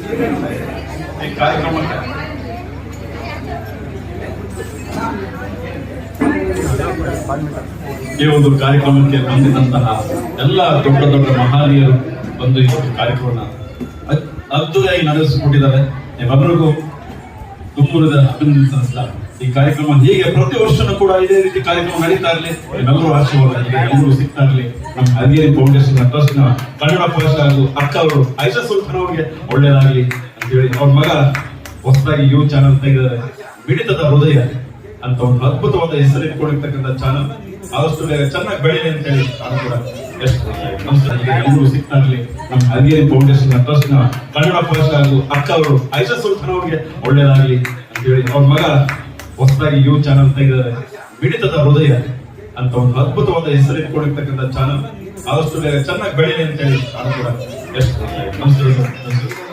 ಈ ಕಾರ್ಯಕ್ರಮಕ್ಕೆ ಈ ಒಂದು ಕಾರ್ಯಕ್ರಮಕ್ಕೆ ಬಂದಿದ್ದಂತಹ ಎಲ್ಲ ದೊಡ್ಡ ದೊಡ್ಡ ಮಹನೀಯರು ಬಂದು ಈ ಒಂದು ಕಾರ್ಯಕ್ರಮ ಅದ್ದೂರಿಯಾಗಿ ನಡೆಸಿಕೊಟ್ಟಿದ್ದಾರೆ. ನಿಮ್ಮೆಲ್ಲರಿಗೂ ತುಂಬುರದ ಅಭಿನಂದನೆ ಸಲ್ಲಿಸ್ತಾ ಈ ಕಾರ್ಯಕ್ರಮ ಹೀಗೆ ಪ್ರತಿ ವರ್ಷನೂ ಕೂಡ ಇದೇ ರೀತಿ ಕಾರ್ಯಕ್ರಮ ನಡೀತಾ ಇರಲಿ. ನಿಮ್ಮೆಲ್ಲರೂ ಆಶೀರ್ವಾದ ಎಲ್ಲರೂ ಸಿಗ್ತಾ ಇರಲಿ. ನಮ್ಮ ಹರಿಗೇರಿ ಫೌಂಡೇಶನ್ ಟ್ರಸ್ಟ್ ನ ಕನ್ನಡ ಭಾಷೆ ಹಾಗೂ ಅಕ್ಕ ಅವರು ಐಷಾ ಸುಲ್ತಾನ್ ಅವರಿಗೆ ಒಳ್ಳೇದಾಗ್ಲಿ ಅಂತ ಹೇಳಿ ಅವ್ರ ಮಗ ಹೊಸದಾಗಿ ಯೂ ಚಾನಲ್ ತೆಗೆದರೆ ಮಿಡಿತದ ಹೃದಯ ಅಂತ ಒಂದು ಅದ್ಭುತವಾದ ಹೆಸರು ಇಟ್ಕೊಂಡಿರ್ತಕ್ಕಂಥ ಚಾನಲ್ ಆದಷ್ಟು ಬೇಗ ಚೆನ್ನಾಗಿ ಬೆಳೀಲಿ ಅಂತ ಹೇಳಿ ನಾನು ಕೂಡ ಎಲ್ಲರೂ ಸಿಗ್ತಾ ಇರಲಿ. ನಮ್ಮ ಹರಿಗೇರಿ ಫೌಂಡೇಶನ್ ಟ್ರಸ್ಟ್ ನ ಕನ್ನಡ ಭಾಷೆ ಹಾಗೂ ಅಕ್ಕ ಅವರು ಐಷಾ ಸುಲ್ತಾನ್ ಅವರಿಗೆ ಒಳ್ಳೇದಾಗ್ಲಿ ಅಂತ ಹೇಳಿ ಅವ್ರ ಮಗ ಹೊಸದಾಗಿ ಯೂ ಚಾನಲ್ ತೆಗೆದರೆ ಮಿಡಿತದ ಹೃದಯ ಅಂತ ಒಂದು ಅದ್ಭುತವಾದ ಹೆಸರು ಇಟ್ಕೊಂಡಿರ್ತಕ್ಕಂಥ ಚಾನಲ್ ಆದಷ್ಟು ಬೇಗ ಚೆನ್ನಾಗಿ ಬೆಳೀಲಿ ಅಂತ ಹೇಳಿ ನಾನು ಕೂಡ ನಮಸ್ಕಾರ.